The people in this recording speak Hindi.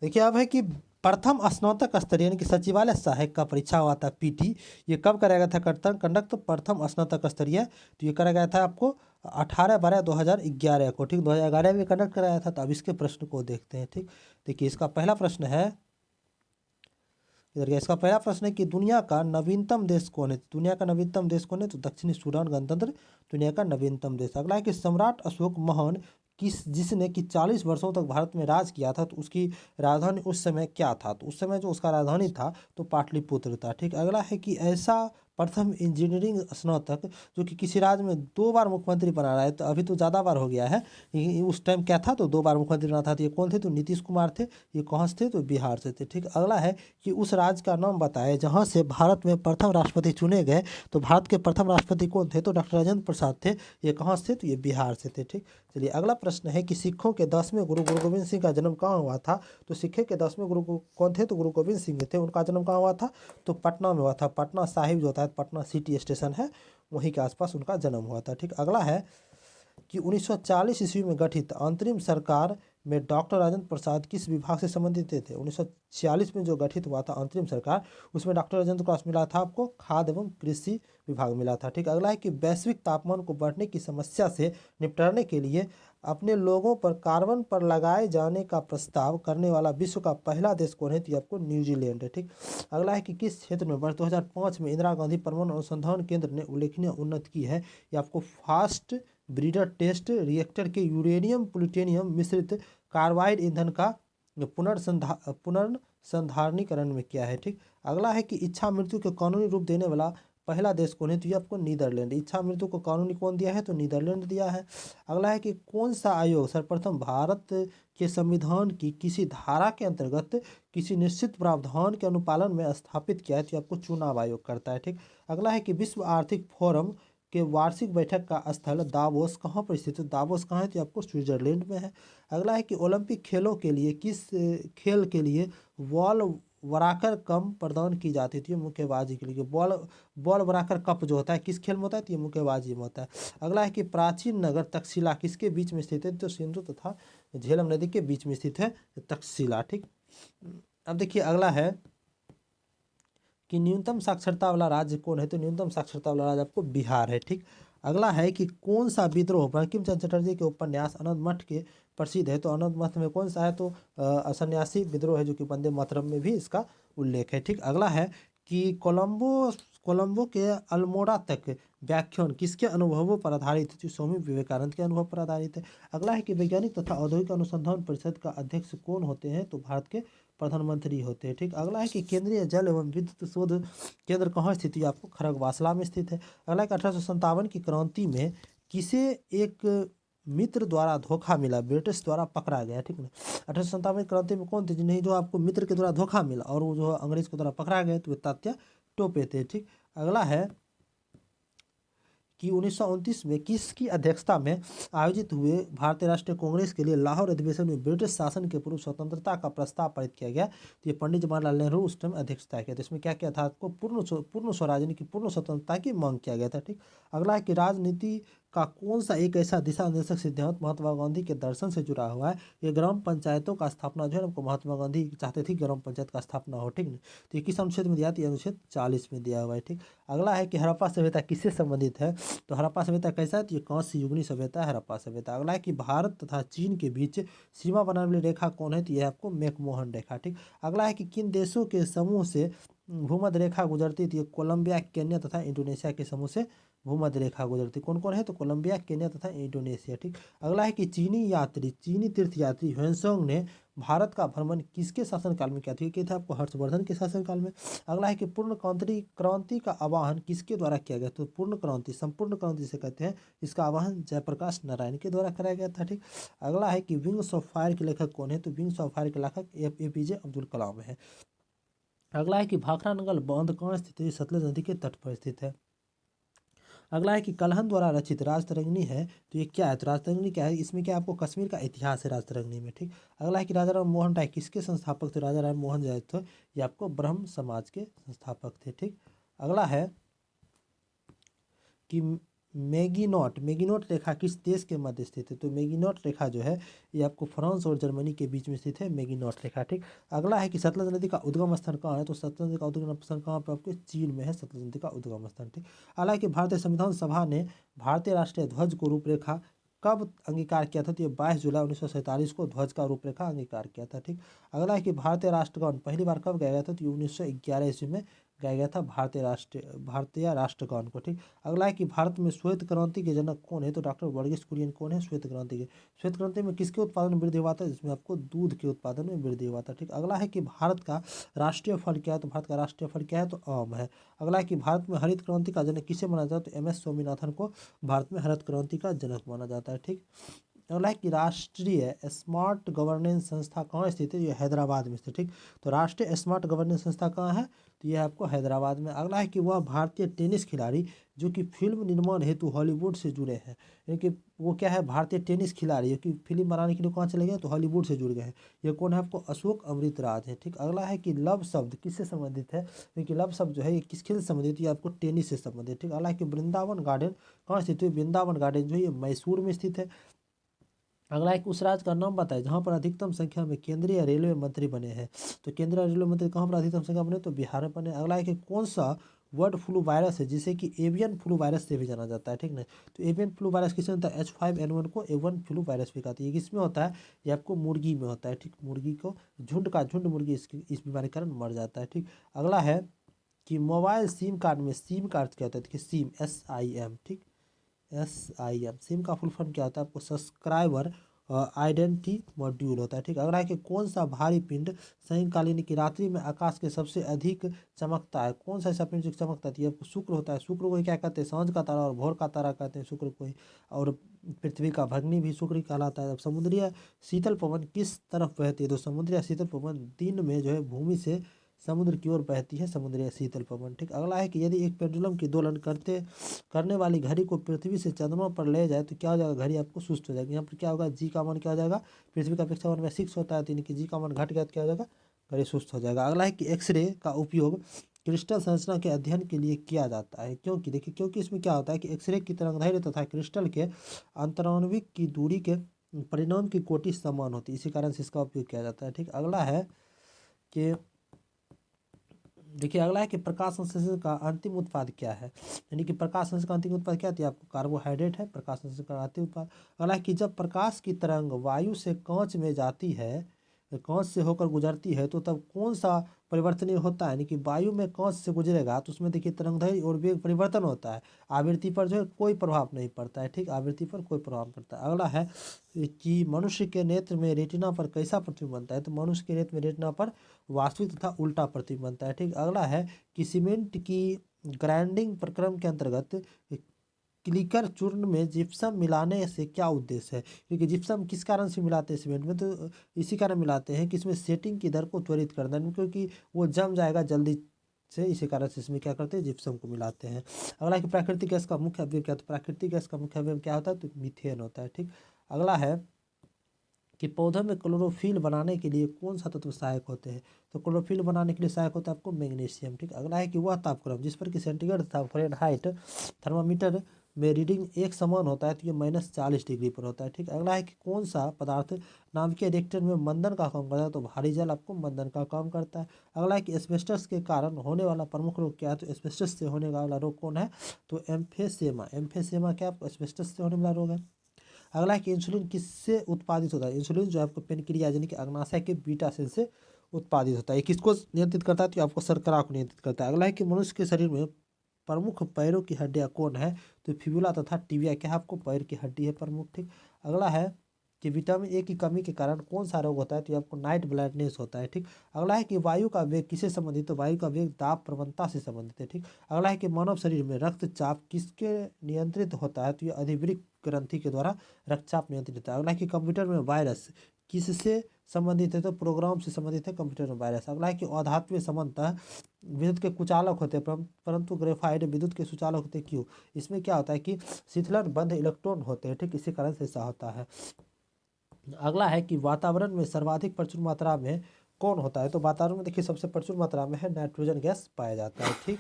देखिए अब है कि प्रथम स्नातक स्तरीय यानी कि सचिवालय सहायक का परीक्षा हुआ था पीटी। ये कब कराया गया था कंडक्ट? तो प्रथम स्नातक स्तरीय तो ये कराया गया था आपको 18/12/2011 को, ठीक। 2011 में कंडक्ट कराया था। तो अब इसके प्रश्न को देखते हैं, ठीक। देखिए इसका पहला प्रश्न है, इधर इसका पहला प्रश्न है कि दुनिया का नवीनतम देश कौन है? दुनिया का नवीनतम देश कौन है? तो दक्षिणी सूडान गणतंत्र दुनिया का नवीनतम देश। अगला है कि सम्राट अशोक महान जिसने कि 40 वर्षों तक भारत में राज किया था, तो उसकी राजधानी उस समय क्या था? तो उस समय जो उसका राजधानी था तो पाटलिपुत्र था, ठीक। अगला है कि ऐसा प्रथम इंजीनियरिंग स्नातक जो कि किसी राज्य में 2 बार मुख्यमंत्री बना रहा है, तो अभी तो ज़्यादा बार हो गया है, उस टाइम क्या था? तो 2 बार मुख्यमंत्री बना था। तो ये कौन थे? तो नीतीश कुमार थे। ये कहाँ से थे? तो बिहार से थे, ठीक। अगला है कि उस राज्य का नाम बताएं जहाँ से भारत में प्रथम राष्ट्रपति चुने गए। तो भारत के प्रथम राष्ट्रपति कौन थे? तो डॉक्टर राजेंद्र प्रसाद थे। ये कहाँ से थे? तो ये बिहार से थे, ठीक। चलिए अगला प्रश्न है कि सिखों के 10वें गुरु गुरु गोविंद सिंह का जन्म कहाँ हुआ था? तो सिखे के 10वें गुरु कौन थे? तो गुरु गोविंद सिंह थे। उनका जन्म कहाँ हुआ था? तो पटना में हुआ था। पटना साहिब जो होता है, पटना सिटी स्टेशन है, वहीं के आसपास उनका जन्म हुआ था, ठीक। अगला है कि 1940 ईस्वी में गठित अंतरिम सरकार में डॉक्टर राजेंद्र प्रसाद किस विभाग से संबंधित थे? 1946 में जो गठित हुआ था अंतरिम सरकार, उसमें डॉक्टर राजेंद्र प्रसाद मिला था आपको खाद्य एवं कृषि विभाग मिला था, ठीक। अगला है कि वैश्विक तापमान को बढ़ने की समस्या से निपटने के लिए अपने लोगों पर कार्बन पर लगाए जाने का प्रस्ताव करने वाला विश्व का पहला देश कौन है? तो ये आपको न्यूजीलैंड है, ठीक। अगला है कि किस क्षेत्र में वर्ष 2005 में इंदिरा गांधी परमाणु अनुसंधान केंद्र ने उल्लेखनीय उन्नति की है? ये आपको फास्ट ब्रीडर टेस्ट रिएक्टर के यूरेनियम प्लूटोनियम मिश्रित कार्बाइड ईंधन का पुनर्संधारणीकरण में किया है, ठीक। अगला है कि इच्छा मृत्यु के कानूनी रूप देने वाला पहला देश कौन है? तो ये आपको नीदरलैंड। इच्छा मृत्यु को कानूनी कौन दिया है? तो नीदरलैंड दिया है। अगला है कि कौन सा आयोग सर्वप्रथम भारत के संविधान की किसी धारा के अंतर्गत किसी निश्चित प्रावधान के अनुपालन में स्थापित किया है? तो ये आपको चुनाव आयोग करता है, ठीक। अगला है कि विश्व आर्थिक फोरम के वार्षिक बैठक का स्थल दावोस कहाँ पर स्थित है? दावोस कहाँ है? तो आपको स्विट्जरलैंड में है। अगला है कि ओलंपिक खेलों के लिए किस खेल के लिए बॉल वराकर कम प्रदान की जाती थी? मुक्केबाजी के लिए बॉल बॉल वराकर कप जो होता है किस खेल में होता है? तो ये मुक्केबाजी में होता है। अगला है कि प्राचीन नगर तक्षशिला किसके बीच में स्थित है? तो सिंधु तथा झेलम नदी के बीच में स्थित है तक्षशिला, ठीक। अब देखिए अगला है कि न्यूनतम साक्षरता वाला राज्य कौन है? तो न्यूनतम साक्षरता वाला राज्य आपको बिहार है, ठीक। अगला है कि कौन सा विद्रोह बंकिम चंद्र चटर्जी के उपन्यास अनंत मठ के प्रसिद्ध है? तो अनंत मठ में कौन सा है? तो सन्यासी विद्रोह है, जो कि वंदे मातरम में भी इसका उल्लेख है, ठीक। अगला है कि कोलंबो के अल्मोड़ा तक व्याख्यान किसके अनुभवों पर आधारित है? तो स्वामी विवेकानंद के अनुभव पर आधारित है। अगला है कि वैज्ञानिक तथा औद्योगिक अनुसंधान परिषद का अध्यक्ष कौन होते हैं? तो भारत के प्रधानमंत्री होते हैं, ठीक। अगला है कि केंद्रीय जल एवं विद्युत शोध केंद्र कहाँ स्थित है? आपको खड़गवासला में स्थित है। अगला है कि 1857 की क्रांति में किसे एक मित्र द्वारा धोखा मिला, ब्रिटिश द्वारा पकड़ा गया, ठीक ना। 1857 क्रांति में कौन थे जिन्हें जो आपको मित्र के द्वारा धोखा मिला और वो जो अंग्रेज के द्वारा पकड़ा गए? तो वे तात्या टोपे थे, ठीक। अगला है कि 1929 में किसकी अध्यक्षता में आयोजित हुए भारतीय राष्ट्रीय कांग्रेस के लिए लाहौर अधिवेशन में ब्रिटिश शासन के पूर्व स्वतंत्रता का प्रस्ताव पारित किया गया? तो ये पंडित जवाहरलाल नेहरू उस टाइम अध्यक्षता किया था। इसमें क्या किया था? आपको पूर्ण स्वराज यानी कि पूर्ण स्वतंत्रता की मांग किया गया था, ठीक। अगला है कि राजनीति का कौन सा एक ऐसा दिशा निर्देशक सिद्धांत महात्मा गांधी के दर्शन से जुड़ा हुआ है? ये ग्राम पंचायतों का स्थापना जो है हमको महात्मा गांधी चाहते थे ग्राम पंचायत का स्थापना हो, ठीक ना। तो ये किस अनुच्छेद में दिया? तो अनुच्छेद 40 में दिया हुआ है, ठीक। अगला है कि हड़प्पा सभ्यता किससे संबंधित है? तो हड़प्पा सभ्यता कैसा है? तो ये कांस्य युगनी सभ्यता है हड़प्पा सभ्यता। अगला है कि भारत तथा चीन के बीच सीमा बनाने वाली रेखा कौन है? तो यह आपको मैकमोहन रेखा, ठीक। अगला है कि किन देशों के समूह से भूमध्य रेखा गुजरती थी? कोलंबिया, केन्या तथा इंडोनेशिया के समूह से भूमध्य रेखा गुजरती। कौन कौन है? तो कोलंबिया, केन्या तथा इंडोनेशिया, ठीक। अगला है कि चीनी तीर्थयात्री ह्वेनसांग ने भारत का भ्रमण किसके शासनकाल में किया था? ये था आपको हर्षवर्धन के शासनकाल में। अगला है कि पूर्ण क्रांति का आह्वान किसके द्वारा किया गया? तो पूर्ण क्रांति, संपूर्ण क्रांति से कहते हैं, इसका आह्वान जयप्रकाश नारायण के द्वारा कराया गया था, ठीक। अगला है कि विंग्स ऑफ फायर के लेखक कौन है? तो विंग्स ऑफ फायर के लेखक एपीजे अब्दुल कलाम है। अगला है कि भाखड़ा नंगल बांध कहाँ स्थित है? सतलज नदी के तट पर स्थित है। अगला है कि कलहन द्वारा रचित राजतरंगिणी है, तो ये क्या है? तो राजतरंगिणी क्या है? इसमें क्या आपको कश्मीर का इतिहास है राजतरंगिणी में, ठीक। अगला है कि राजा राम मोहन राय किसके संस्थापक थे? राजा राम मोहन राय थे ये आपको ब्रह्म समाज के संस्थापक थे, ठीक। अगला है कि मैगिनॉट रेखा किस देश के मध्य स्थित है? तो मैगिनॉट रेखा जो है ये आपको फ्रांस और जर्मनी के बीच में स्थित है, मैगिनॉट रेखा। ठीक। अगला है कि सतलज नदी का उद्गम स्थान कहाँ है? तो सतलज नदी का उद्गम स्थान कहाँ पर आपके चीन में है, सतलज नदी का उद्गम स्थान। ठीक। अगला है कि भारतीय संविधान सभा ने भारतीय राष्ट्रीय ध्वज को रूपरेखा कब अंगीकार किया था? तो ये 22 जुलाई 1947 को ध्वज का रूपरेखा अंगीकार किया था। ठीक। अगला है कि भारतीय राष्ट्रगान पहली बार कब गाया गया था? तो ये 1911 ईस्वी में गाया गया था भारतीय राष्ट्रगान को। ठीक। अगला है कि भारत में श्वेत क्रांति के जनक कौन है? तो डॉक्टर वर्गीस कुरियन कौन है श्वेत क्रांति के? श्वेत क्रांति में किसके उत्पादन में वृद्धि हुआ था? इसमें आपको दूध के उत्पादन में वृद्धि हुआ था। ठीक। अगला है कि भारत का राष्ट्रीय फल क्या है? तो भारत का राष्ट्रीय फल क्या है? तो आम है। अगला है कि भारत में हरित क्रांति का जनक किसे माना जाता है? तो MS स्वामीनाथन को भारत में हरित क्रांति का जनक माना जाता है। ठीक। अगला है कि राष्ट्रीय स्मार्ट गवर्नेंस संस्था कहाँ स्थित है? ये हैदराबाद में स्थित। ठीक। तो राष्ट्रीय स्मार्ट गवर्नेंस संस्था कहाँ है? तो यह आपको हैदराबाद में। अगला है कि वह भारतीय टेनिस खिलाड़ी जो कि फिल्म निर्माण हेतु हॉलीवुड से जुड़े हैं, यानी कि वो क्या है? भारतीय टेनिस खिलाड़ी जो कि फिल्म बनाने के लिए कहाँ चले गए? तो हॉलीवुड से जुड़ गए हैं। ये कौन है? आपको अशोक अमृतराज है। ठीक। अगला है कि लव शब्द किससे संबंधित है? क्योंकि लव शब्द जो है ये किस खेल से संबंधित है? ये आपको टेनिस से संबंधित है। ठीक। अगला है कि वृंदावन गार्डन कहाँ स्थित है? वृंदावन गार्डन जो है ये मैसूर में स्थित है। अगला एक उस राज्य का नाम बताए जहाँ पर अधिकतम संख्या में केंद्रीय रेलवे मंत्री बने हैं। तो केंद्रीय रेलवे मंत्री कहाँ पर अधिकतम संख्या बने? तो बिहार में बने। अगला है कि कौन सा बर्ड फ्लू वायरस है जिसे कि एवियन फ्लू वायरस से भी जाना जाता है? ठीक ना। तो एवियन फ्लू वायरस किसमें होता है? H5N1 को एवियन फ्लू वायरस भी कहते हैं। ये किसमें होता है? ये आपको मुर्गी में होता है। ठीक। मुर्गी को झुंड मुर्गी इस बीमारी के कारण मर जाता है। ठीक। अगला है कि मोबाइल सिम कार्ड में सिम का अर्थ क्या होता है? देखिए सिम SIM। ठीक। SIM सिम का फुल फॉर्म क्या होता है? आपको सब्सक्राइबर आइडेंटिटी मॉड्यूल होता है। ठीक। अगला है कि कौन सा भारी पिंड सायंकालीन की रात्रि में आकाश के सबसे अधिक चमकता है? कौन सा ऐसा पिंड जो चमकता है? तो ये आपको शुक्र होता है। शुक्र को क्या कहते हैं? सांझ का तारा और भोर का तारा कहते हैं शुक्र को ही। और पृथ्वी का भग्नी भी शुक्र ही कहलाता है। अब समुद्रीय शीतल पवन किस तरफ बहती है? तो समुद्रीय शीतल पवन दिन में जो है भूमि से समुद्र की ओर बहती है समुद्रीय शीतल पवन। ठीक। अगला है कि यदि एक पेंडुलम की दोलन करने वाली घड़ी को पृथ्वी से चंद्रमा पर ले जाए तो क्या हो जाएगा? घड़ी आपको सुस्त हो जाएगी। यहाँ पर क्या होगा? जी का मान क्या हो जाएगा? पृथ्वी का अपेक्षा 1/6 होता है, तो यानी कि जी का मान घट गया तो क्या हो जाएगा? घड़ी सुस्त हो जाएगा। अगला है कि एक्सरे का उपयोग क्रिस्टल संरचना के अध्ययन के लिए किया जाता है। क्योंकि देखिए क्योंकि इसमें क्या होता है कि एक्सरे की तरंगदैर्घ्य तथा क्रिस्टल के अंतराणविक की दूरी के परिणाम की कोटि समान होती है, इसी कारण से इसका उपयोग किया जाता है। ठीक। अगला है कि देखिए अगला है कि प्रकाश संश्लेषण का अंतिम उत्पाद क्या है? यानी कि प्रकाश संश्लेषण का अंतिम उत्पाद क्या है? तो आपको कार्बोहाइड्रेट है प्रकाश संश्लेषण का अंतिम उत्पाद। अगला है कि जब प्रकाश की तरंग वायु से कांच में जाती है, कांच से होकर गुजरती है, तो तब कौन सा परिवर्तनीय होता है? यानी कि वायु में कांच से गुजरेगा तो उसमें देखिए तरंगदैर्घ्य और वेग परिवर्तन होता है। आवृत्ति पर जो है कोई प्रभाव नहीं पड़ता है। ठीक। आवृत्ति पर कोई प्रभाव नहीं पड़ता है। अगला है कि मनुष्य के नेत्र में रेटिना पर कैसा प्रतिबिंब बनता है? तो मनुष्य के नेत्र में रेटिना पर वास्तविक तथा उल्टा प्रतिबिंब बनता है। ठीक। अगला है कि सीमेंट की ग्राइंडिंग प्रक्रम के अंतर्गत क्लिकर चूर्ण में जिप्सम मिलाने से क्या उद्देश्य है? क्योंकि जिप्सम किस कारण से मिलाते हैं सीमेंट में? तो इसी कारण मिलाते हैं कि इसमें सेटिंग की दर को त्वरित करना है, क्योंकि वो जम जाएगा जल्दी से, इसी कारण से इसमें क्या करते हैं? जिप्सम को मिलाते हैं। अगला है कि प्राकृतिक गैस का मुख्य अवयव क्या? तो प्राकृतिक गैस का मुख्य अवयव क्या होता है? तो मीथेन होता है। ठीक। अगला है कि पौधों में क्लोरोफिल बनाने के लिए कौन सा तत्व सहायक होते हैं? तो क्लोरोफिल बनाने के लिए सहायक होता है आपको मैग्नीशियम। ठीक। अगला है कि वह तापक्रम जिस पर कि सेंटीग्रेड तथा फ़ारेनहाइट थर्मामीटर में रीडिंग एक समान होता है, तो ये -40 डिग्री पर होता है। ठीक। अगला है कि कौन सा पदार्थ नाभिकीय रिएक्टर में मंदन का काम करता है? तो भारी जल आपको मंदन का काम करता है। अगला है कि एस्बेस्टस के कारण होने वाला प्रमुख रोग क्या है? तो एस्बेस्टस से होने वाला रोग कौन है? तो एम्फेसेमा। एम्फेसेमा क्या आपको एस्बेस्टस से होने वाला रोग है। अगला है कि इंसुलिन किससे उत्पादित होता है? इंसुलिन जो है आपको पेनक्रियाज यानी कि अग्नाशय के बीटा सेल से उत्पादित होता है। ये किसको नियंत्रित करता है? तो आपको शर्करा को नियंत्रित करता है। अगला है कि मनुष्य के शरीर में प्रमुख पैरों की हड्डियां कौन है? तो फिबुला तथा टिबिया क्या है? आपको पैर की हड्डी है प्रमुख। ठीक। अगला है कि विटामिन ए की कमी के कारण कौन सा रोग होता है? तो ये आपको नाइट ब्लाइंडनेस होता है। ठीक। अगला है कि वायु का वेग किससे संबंधित? तो वायु का वेग दाब प्रवणता से संबंधित है। ठीक। अगला है कि मानव शरीर में रक्तचाप किसके नियंत्रित होता है? तो ये अधिवृक्क ग्रंथि के द्वारा रक्तचाप नियंत्रित होता है। अगला है कि कंप्यूटर में वायरस किससे संबंधित है? तो प्रोग्राम से संबंधित है कंप्यूटर में वायरस। अगला है कि अधात्वीय सामान्यतः विद्युत के कुचालक होते हैं परंतु ग्रेफाइट विद्युत के सुचालक होते हैं। क्यों? इसमें क्या होता है कि शीतलन बंध इलेक्ट्रॉन होते हैं। ठीक। इसी कारण से ऐसा होता है। अगला है कि वातावरण में सर्वाधिक प्रचुर मात्रा में कौन होता है? तो वातावरण में देखिए सबसे प्रचुर मात्रा में है नाइट्रोजन गैस पाया जाता है। ठीक।